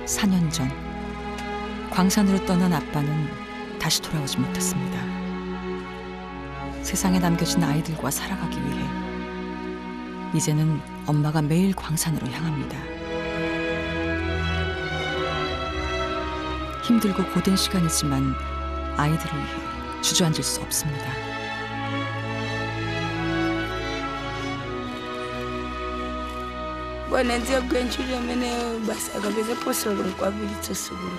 4년 전 광산으로 떠난 아빠는 다시 돌아오지 못했습니다. 세상에 남겨진 아이들과 살아가기 위해 이제는 엄마가 매일 광산으로 향합니다. 힘들고 고된 시간이지만 아이들을 위해 주저앉을 수 없습니다. Wananzia kuenchulia mene basi akapeza posolo nkwabilitso sukulu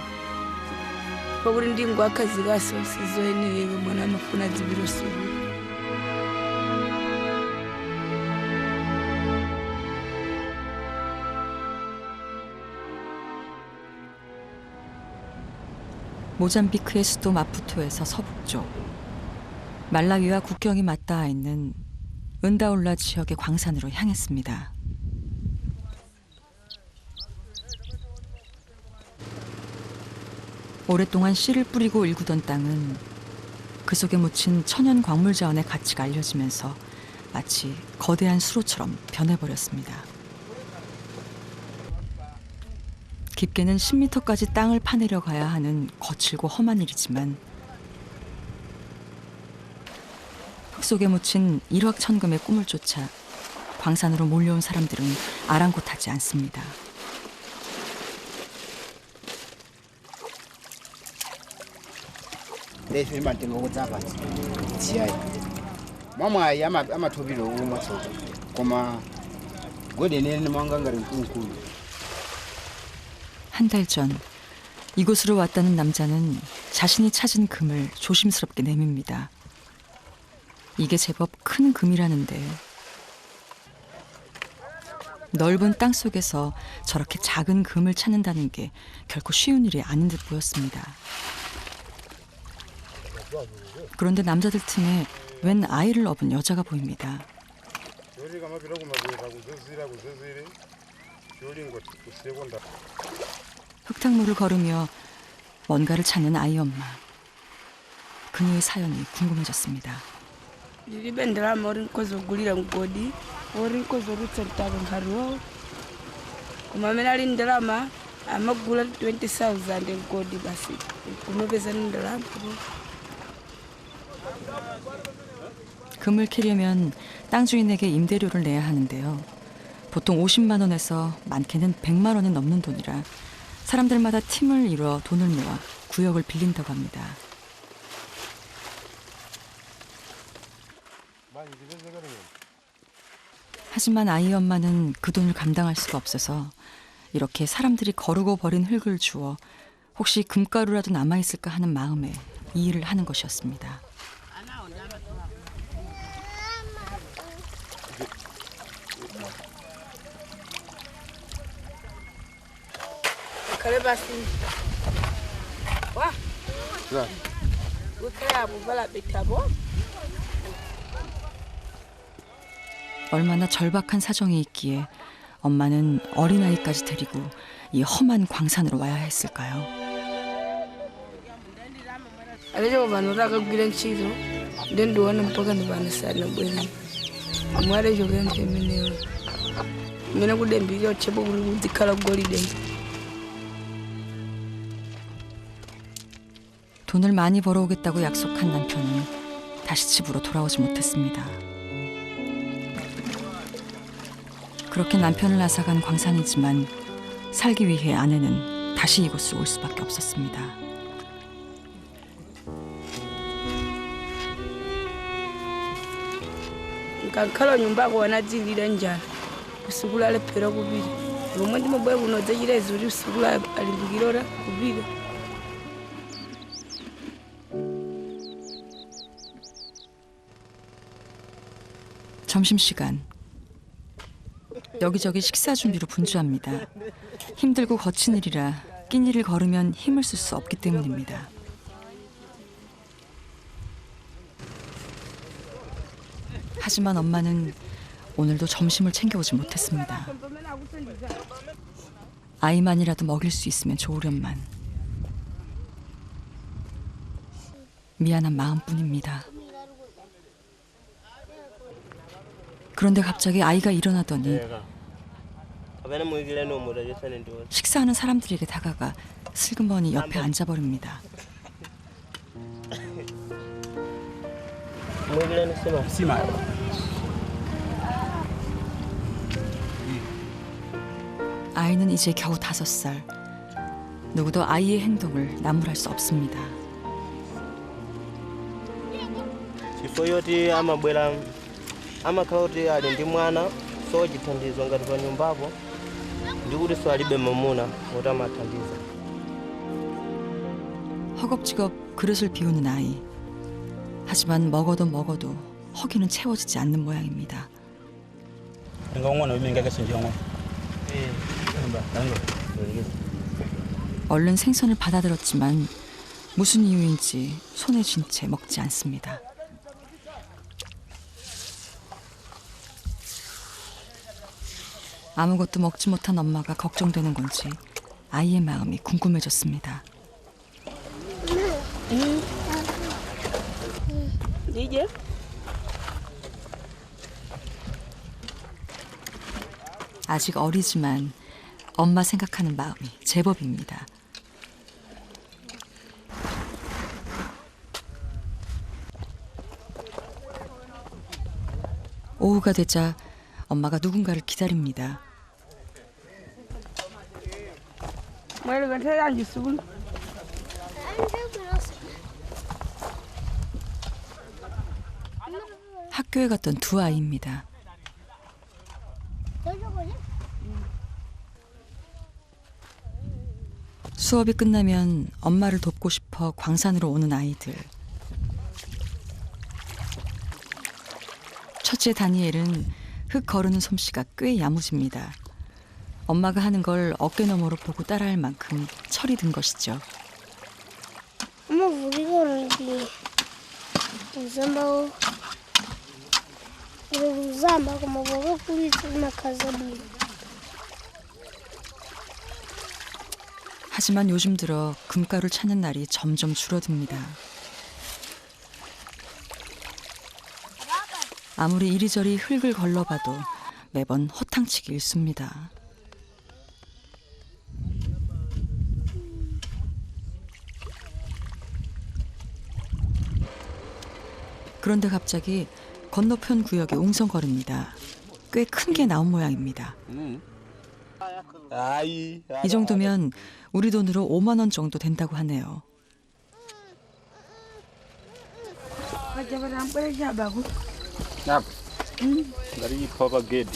pakuli ndi ngwakazi kaso sizoyenera mwana amafuna dzibiro sukulu. 모잠비크의 수도 마푸토에서 서북쪽, 말라위와 국경이 맞닿아 있는 은다울라 지역의 광산으로 향했습니다. 오랫동안 씨를 뿌리고 일구던 땅은 그 속에 묻힌 천연 광물 자원의 가치가 알려지면서 마치 거대한 수로처럼 변해버렸습니다. 깊게는 10m까지 땅을 파내려 가야 하는 거칠고 험한 일이지만 흙 속에 묻힌 일확천금의 꿈을 쫓아 광산으로 몰려온 사람들은 아랑곳하지 않습니다. 내실 만든 거고 잡았지. 지하에. 마마야 아마 토비로 오마서. 고마. 고데네는 망강가는 뚱꾸. 한 달 전 이곳으로 왔다는 남자는 자신이 찾은 금을 조심스럽게 내밉니다. 이게 제법 큰 금이라는데 넓은 땅 속에서 저렇게 작은 금을 찾는다는 게 결코 쉬운 일이 아닌 듯 보였습니다. 그런데 남자들 틈에 웬 아이를 업은 여자가 보입니다. 흙탕물을 걸으며 뭔가를 찾는 아이 엄마. 그녀의 사연이 궁금해졌습니다. Ndilibendera mori nkozogulira ngodi ori nkozorutsertaga nkariwo kumamene ali ndalama amagula 20,000 ngodi basi kumepeza ndalama. 금을 캐려면 땅 주인에게 임대료를 내야 하는데요. 보통 50만 원에서 많게는 100만 원이 넘는 돈이라 사람들마다 팀을 이루어 돈을 모아 구역을 빌린다고 합니다. 하지만 아이 엄마는 그 돈을 감당할 수가 없어서 이렇게 사람들이 거르고 버린 흙을 주워 혹시 금가루라도 남아있을까 하는 마음에 이 일을 하는 것이었습니다. Kale basi. Wa. 자. Ukaya bubala betabo. 얼마나 절박한 사정이 있기에 엄마는 어린아이까지 데리고 이 험한 광산으로 와야 했을까요? Alejo banuraga gidan chizo. Den do wannan pagan bana sana bwene. Amare jogan temene. Mena kudembi yo chebo buri dikala goli den. 돈을 많이 벌어오겠다고 약속한 남편은 다시 집으로 돌아오지 못했습니다. 그렇게 남편을 앗아간 광산이지만 살기 위해 아내는 다시 이곳으로 올 수밖에 없었습니다. Kankala nyumbako wanadzilira njala usukula alephera kupita lomwe ndimabwera kuno dzachita izoti usukula alimbikirora kupita. 점심시간 여기저기 식사 준비로 분주합니다. 힘들고 거친 일이라 끼니를 걸으면 힘을 쓸 수 없기 때문입니다. 하지만 엄마는 오늘도 점심을 챙겨오지 못했습니다. 아이만이라도 먹일 수 있으면 좋으련만. 미안한 마음뿐입니다. 그런데 갑자기 아이가 일어나더니 식사하는 사람들에게 다가가 슬그머니 옆에 앉아버립니다. Sima. 아이는 이제 겨우 5살. 누구도 아이의 행동을 나무랄 수 없습니다. chifoyoti amabwera amakhala kuti ali ndi mwana sochithandizo ngati pa nyumbapo ndikuti so alibe mamuna kuti amathandiza. 허겁지겁 그릇을 비우는 아이. 하지만 먹어도 허기는 채워지지 않는 모양입니다. Ngomong nabi mengke kesenjongo. 얼른 생선을 받아들었지만 무슨 이유인지 손에 쥔 채 먹지 않습니다. 아무것도 먹지 못한 엄마가 걱정되는 건지 아이의 마음이 궁금해졌습니다. DJ? 아직 어리지만 엄마 생각하는 마음이 제법입니다. 오후가 되자 엄마가 누군가를 기다립니다. Mwere kan ta yanji sugul. 학교에 갔던 두 아이입니다. 수업이 끝나면 엄마를 돕고 싶어 광산으로 오는 아이들. 첫째 다니엘은 흙 거르는 솜씨가 꽤 야무집니다. 엄마가 하는 걸 어깨너머로 보고 따라할 만큼 철이 든 것이죠. 엄마 우리 거는지 무슨 뭐 우리 uzamba kama boga kuri tuna kazabu. 하지만 요즘 들어 금가루를 찾는 날이 점점 줄어듭니다. 아무리 이리저리 흙을 걸러봐도 매번 허탕치기 일쑤입니다. 그런데 갑자기 건너편 구역에 웅성거립니다. 꽤 큰 게 나온 모양입니다. 이 정도면 우리 돈으로 5만 원 정도 된다고 하네요. Kaja ba ran pare ja ba ku. Nap. Dari papa gate.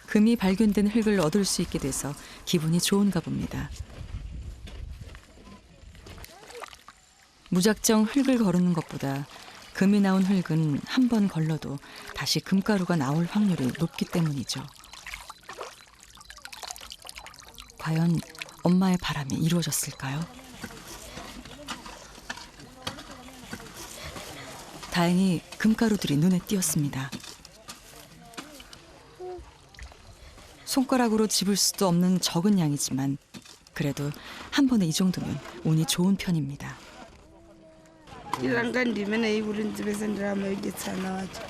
금이 발견된 흙을 얻을 수 있게 돼서 기분이 좋은가 봅니다. 무작정 흙을 거르는 것보다 금이 나온 흙은 한 번 걸러도 다시 금가루가 나올 확률이 높기 때문이죠. 과연 엄마의 바람이 이루어졌을까요? 다행히 금가루들이 눈에 띄었습니다. 손가락으로 집을 수도 없는 적은 양이지만 그래도 한 번에 이 정도면 운이 좋은 편입니다. Ilan kan di mana yi wurin zibe san drama yake tsana waje.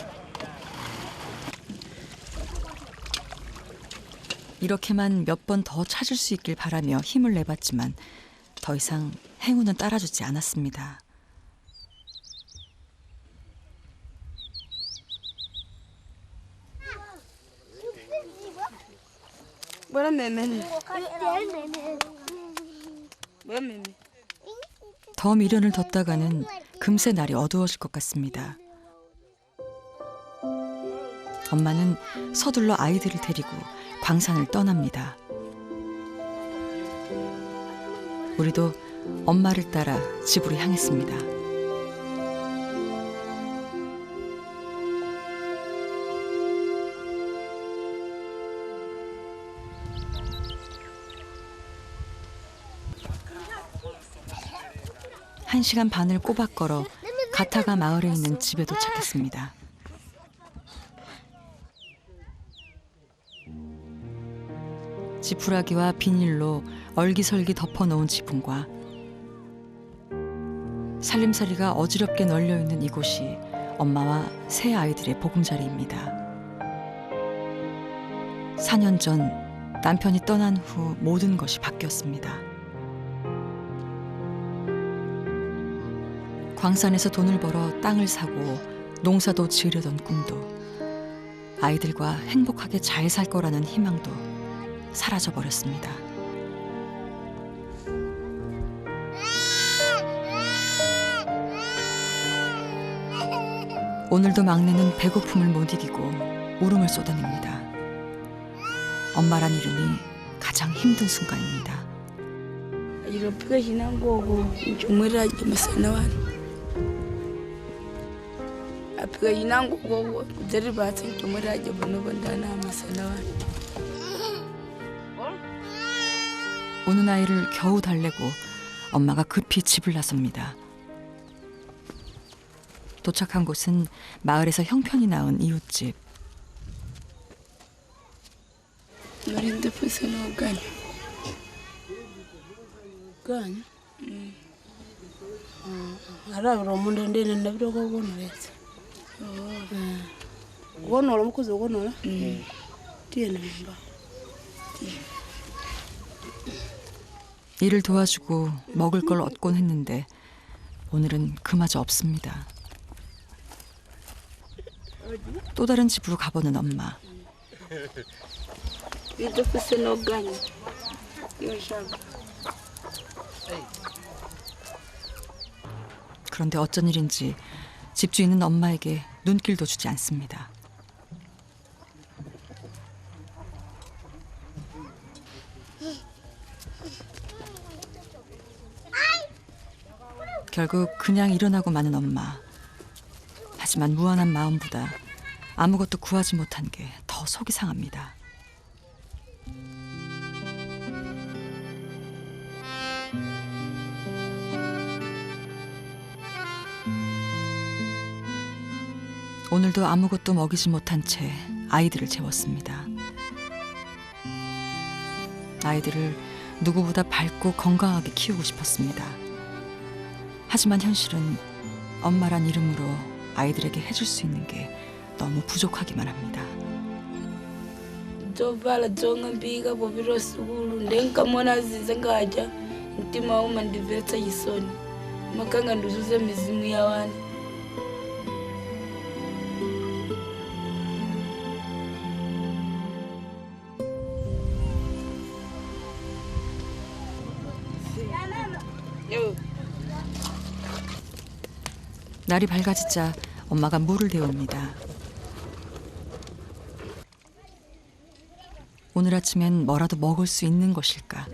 이렇게만 몇 번 더 찾을 수 있길 바라며 힘을 내봤지만 더 이상 행운은 따라주지 않았습니다. Bora meme. Bora meme. 더 미련을 뒀다가는 금세 날이 어두워질 것 같습니다. 엄마는 서둘러 아이들을 데리고 광산을 떠납니다. 우리도 엄마를 따라 집으로 향했습니다. 한 시간 반을 꼬박 걸어 가타가 마을에 있는 집에 도착했습니다. 지푸라기와 비닐로 얼기설기 덮어놓은 지붕과 살림살이가 어지럽게 널려있는 이곳이 엄마와 세 아이들의 보금자리입니다. 4년 전 남편이 떠난 후 모든 것이 바뀌었습니다. 광산에서 돈을 벌어 땅을 사고 농사도 지으려던 꿈도 아이들과 행복하게 잘 살 거라는 희망도 사라져버렸습니다. 오늘도 막내는 배고픔을 못 이기고 울음을 쏟아냅니다. 엄마란 이름이 가장 힘든 순간입니다. 이렇게 지난 거고 주무라 주무세나wan. 앞에 지난 거고 저리 봐서 주무라 주무는 건다나 마세나wan. 우는 아이를 겨우 달래고 엄마가 급히 집을 나섭니다. 도착한 곳은 마을에서 형편이 나은 이웃집. Marinda pessoa ganha. Ganha? Arabira omundu ndene ndabira kokonolesa. Kokonola omukozi okonola? Tiene mba. 일을 도와주고 먹을 걸 얻곤 했는데 오늘은 그마저 없습니다. 또 다른 집으로 가보는 엄마. Marinda pessoa ganha. Eu chamo. 그런데 어쩐 일인지 집주인은 엄마에게 눈길도 주지 않습니다. 결국 그냥 일어나고 마는 엄마. 하지만 무한한 마음보다 아무것도 구하지 못한 게 더 속이 상합니다. 오늘도 아무것도 먹이지 못한 채 아이들을 재웠습니다. 아이들을 누구보다 밝고 건강하게 키우고 싶었습니다. 하지만 현실은 엄마란 이름으로 아이들에게 해줄 수 있는 게 너무 부족하기만 합니다. Tovala tonga mbiga bobiro sukulu ndenka mona zizengaja ntima uma ndivetsa yisoni makanga nduzuze mizimu ya wana. 날이 밝아지자 엄마가 물을 데웁니다. 오늘 아침엔 뭐라도 먹을 수 있는 것일까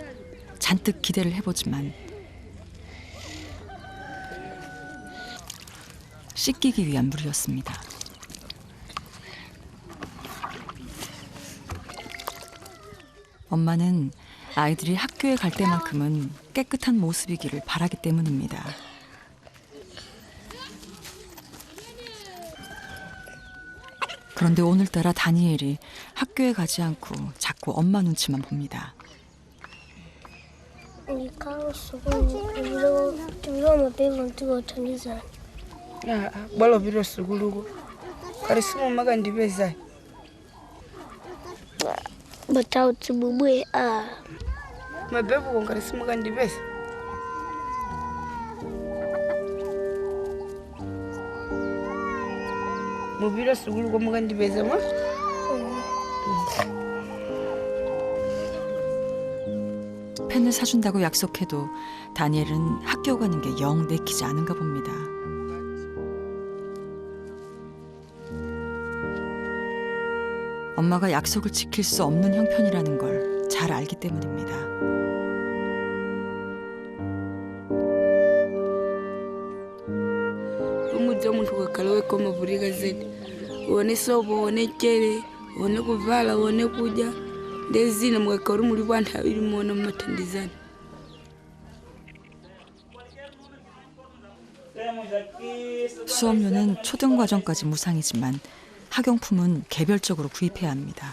잔뜩 기대를 해보지만 씻기기 위한 물이었습니다. 엄마는 아이들이 학교에 갈 때만큼은 깨끗한 모습이기를 바라기 때문입니다. 그런데 오늘따라 다니엘이 학교에 가지 않고 자꾸 엄마 눈치만 봅니다. 이 카오스 tubiro mapema tuko tangiza. Ya balo biro sukulu go. Karisimu maga ndibeza. Batau tibubwe Mabebu ko karisimu maga ndibeza. Mubiro sukulu go maga ndibeza ma. 펜을 사준다고 약속해도 다니엘은 학교 가는 게 영 내키지 않은가 봅니다. 엄마가 약속을 지킬 수 없는 형편이라는 걸 잘 알기 때문입니다. Umuja muntu kakalawe koma buriga zedi. One sobo, one chere, one kuvala, one kuja. Ndezina mwakaru muri bwanta biri mona matandizana. 수업료는 초등과정까지 무상이지만 학용품은 개별적으로 구입해야 합니다.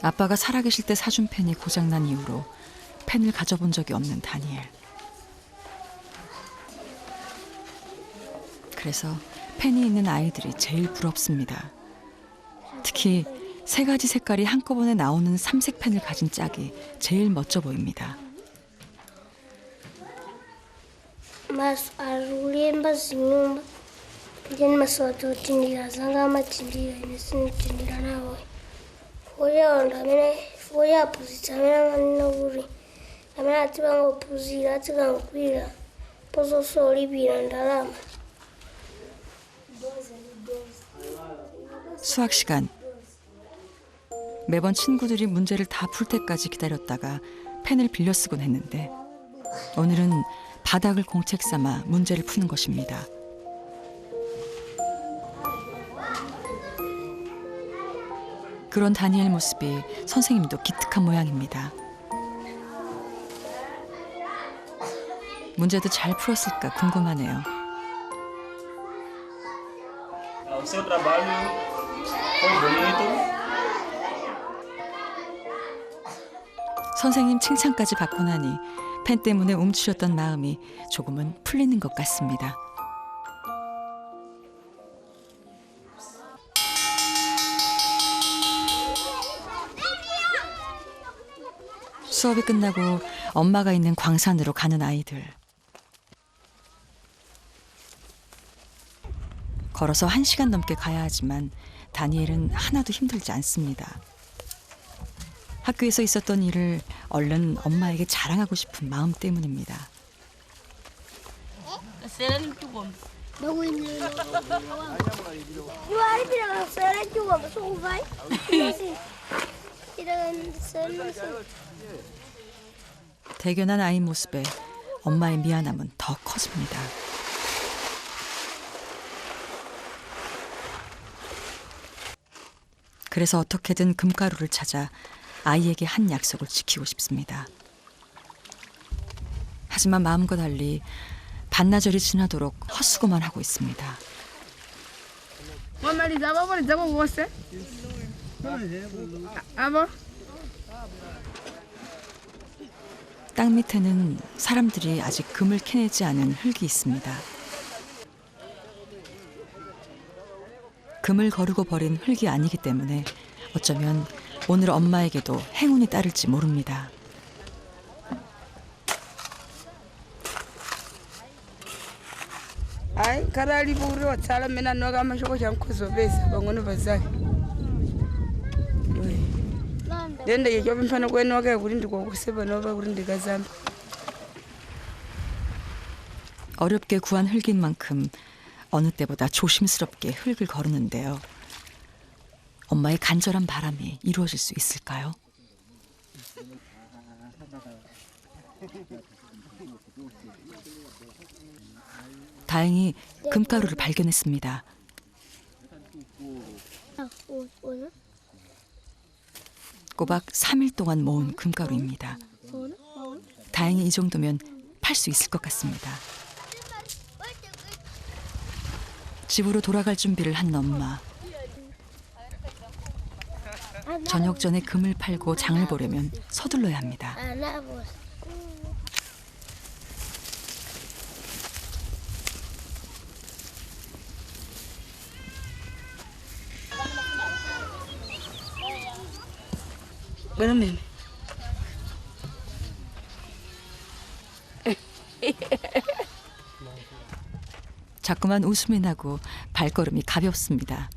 아빠가 살아계실 때 사준 펜이 고장난 이후로 펜을 가져본 적이 없는 다니엘. 그래서 펜이 있는 아이들이 제일 부럽습니다. 특히 3가지 색깔이 한꺼번에 나오는 삼색 펜을 가진 짝이 제일 멋져 보입니다. Mas arulemba zinyumba njeni masoto tindira zanga matindira inesini tindira nawe foya onda mene foya puzita mene manina uri amene atibanga opuzira atikanga kwira pozo solibira ndalama. 수학 시간. 매번 친구들이 문제를 다 풀 때까지 기다렸다가 펜을 빌려 쓰곤 했는데 오늘은 바닥을 공책 삼아 문제를 푸는 것입니다. 그런 다니엘 모습이 선생님도 기특한 모양입니다. 문제도 잘 풀었을까 궁금하네요. O seu trabalho foi bonito. 선생님 칭찬까지 받고 나니 펜 때문에 움츠렸던 마음이 조금은 풀리는 것 같습니다. 수업이 끝나고 엄마가 있는 광산으로 가는 아이들. 걸어서 1시간 넘게 가야 하지만 다니엘은 하나도 힘들지 않습니다. 학교에서 있었던 일을 얼른 엄마에게 자랑하고 싶은 마음 때문입니다. Bago ini. Dua hari tidak selesai juga masuk uvai. Masih tidak selesai. 대견한 아이 모습에 엄마의 미안함은 더 커집니다. 그래서 어떻게든 금가루를 찾아 아이에게 한 약속을 지키고 싶습니다. 하지만 마음과 달리 반나절이 지나도록 헛수고만 하고 있습니다. 땅 밑에는 사람들이 아직 금을 캐내지 않은 흙이 있습니다. 금을 거르고 버린 흙이 아니기 때문에 어쩌면 오늘 엄마에게도 행운이 따를지 모릅니다. Ai karali buri watsala mina noga mashoko chamkuzobesa bangone bazali. Dende yejo bimpana kwenoga kuri ndiko kuseba noba kuri ndikazamba. 어렵게 구한 흙인 만큼 어느 때보다 조심스럽게 흙을 거르는데요. 엄마의 간절한 바람이 이루어질 수 있을까요? 다행히 금가루를 발견했습니다. 꼬박 3일 동안 모은 금가루입니다. 다행히 이 정도면 팔 수 있을 것 같습니다. 집으로 돌아갈 준비를 한 엄마. 저녁 전에 금을 팔고 장을 보려면 서둘러야 합니다. 그러면 자꾸만 웃음이 나고 발걸음이 가볍습니다.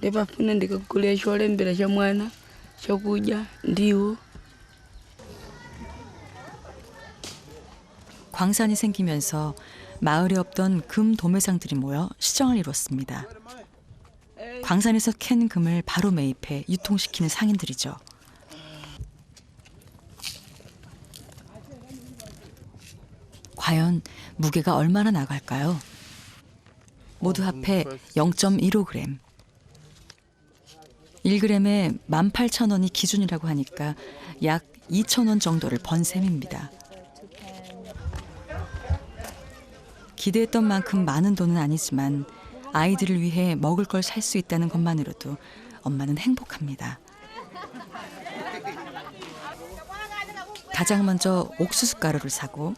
ndibafuna ndikagula cholembera cha mwana chokudya ndiwo. 광산이 생기면서 마을에 없던 금 도매상들이 모여 시장을 이뤘습니다. 광산에서 캔 금을 바로 매입해 유통시키는 상인들이죠. 과연 무게가 얼마나 나갈까요? 모두 합해 0.15g. 1g에 18,000원이 기준이라고 하니까 약 2,000원 정도를 번 셈입니다. 기대했던 만큼 많은 돈은 아니지만 아이들을 위해 먹을 걸 살 수 있다는 것만으로도 엄마는 행복합니다. 가장 먼저 옥수수 가루를 사고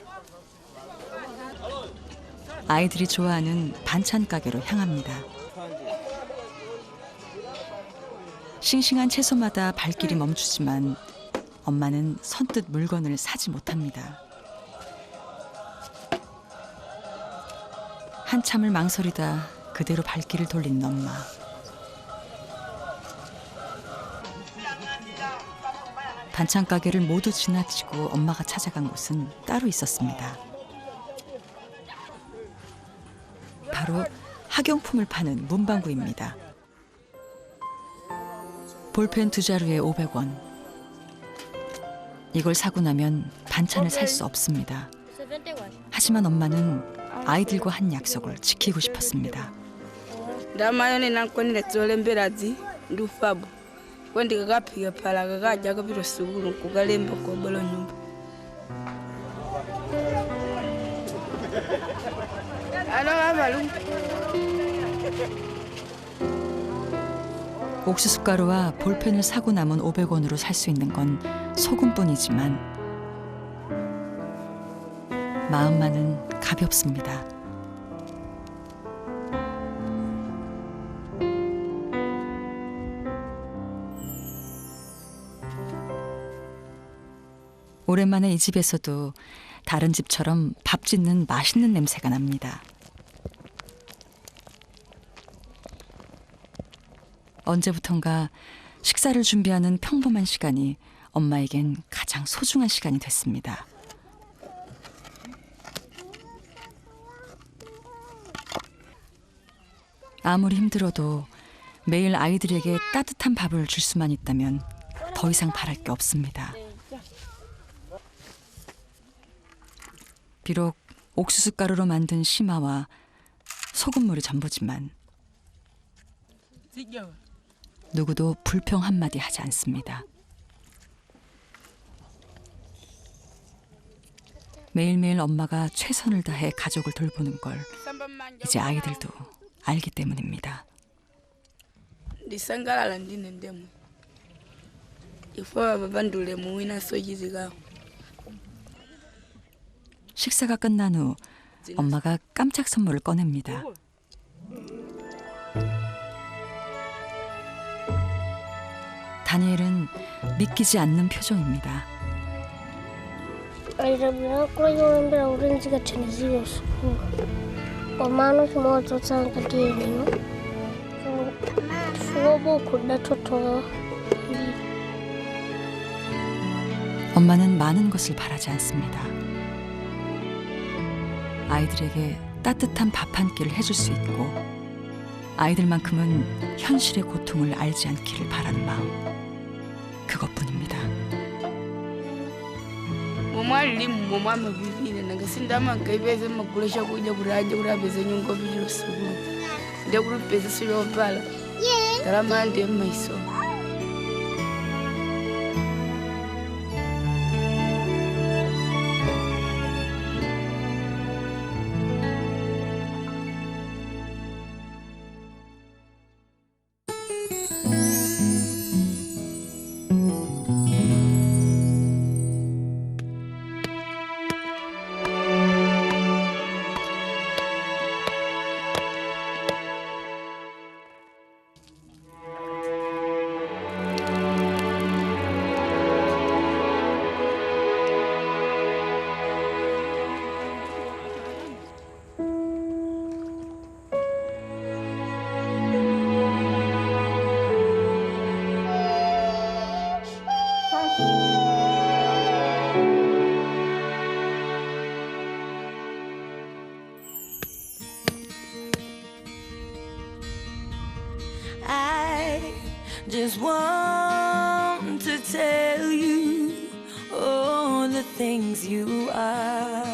아이들이 좋아하는 반찬 가게로 향합니다. 싱싱한 채소마다 발길이 멈추지만 엄마는 선뜻 물건을 사지 못합니다. 한참을 망설이다 그대로 발길을 돌린 엄마. 반찬 가게를 모두 지나치고 엄마가 찾아간 곳은 따로 있었습니다. 바로 학용품을 파는 문방구입니다. 볼펜 2자루에 500원. 이걸 사고 나면 반찬을 살 수 없습니다. 하지만 엄마는 아이들과 한 약속을 지키고 싶었습니다. Damayoni nankoni letolemberazi ndufabu. Wendi kakapiga pala kakaja kapita sukulu kukalemba kwa bolo nyumba. 옥수수 가루와 볼펜을 사고 남은 500원으로 살 수 있는 건 소금뿐이지만 마음만은 가볍습니다. 오랜만에 이 집에서도 다른 집처럼 밥 짓는 맛있는 냄새가 납니다. 언제부턴가 식사를 준비하는 평범한 시간이 엄마에겐 가장 소중한 시간이 됐습니다. 아무리 힘들어도 매일 아이들에게 따뜻한 밥을 줄 수만 있다면 더 이상 바랄 게 없습니다. 비록 옥수수 가루로 만든 심화와 소금물이 전부지만 누구도 불평 한마디 하지 않습니다. 매일매일 엄마가 최선을 다해 가족을 돌보는 걸 이제 아이들도 알기 때문입니다. Ndisangalala ndine ndemu. Ifo babandule muina sojiziga. 식사가 끝난 후 엄마가 깜짝 선물을 꺼냅니다. 다니엘은 믿기지 않는 표정입니다. Alirabia kula yolembera urenziga chaniziyo suku. Omano kimoto tsanga tielino. Suobo kuda toto. 엄마는 많은 것을 바라지 않습니다. 아이들에게 따뜻한 밥 한 끼를 해줄 수 있고 아이들만큼은 현실의 고통을 알지 않기를 바라는 마음. 그것뿐입니다. Mwali mwa mabibine nangasinda makaiweze makulesha kuja kuraje kurabeze nyungo bijiro sukulu. Nde kurupeza silo pala. Tarama ndi maiso. Just want to tell you all the things you are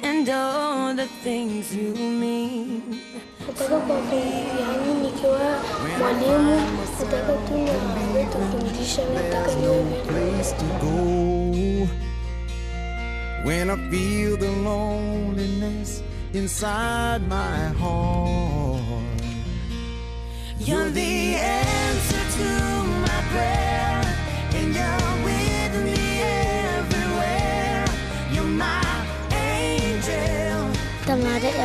and all the things you mean. Nataka kuwaambia nikiwa mwalimu, nataka tu niwaambie tufundishe, nataka niwe place to go when I feel the loneliness inside my heart. You're the answer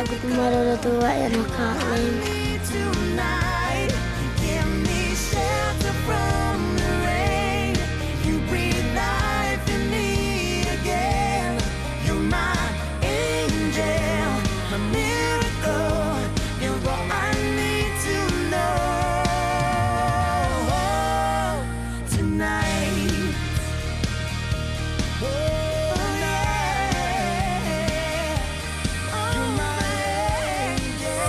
ya kutumara tua ya nakalem. Tonight, give me shelter from the rain. You breathe life in me again. You're my angel, my miracle. You're all I need to know tonight. Oh yeah, you're my angel.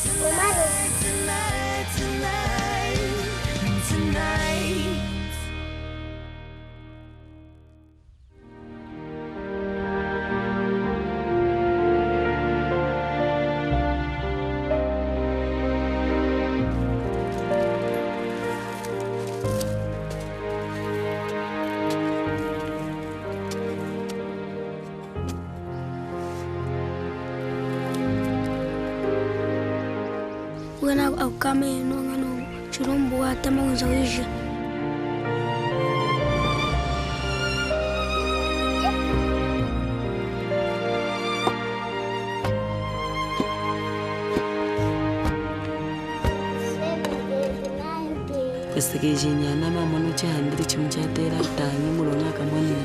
Tonight, tonight, tonight. When I'll come in, no, Churumbu, Ataman's Asia. Kwestegejenya nama mwana cha handiri chimchatera tangi mulonga kamwani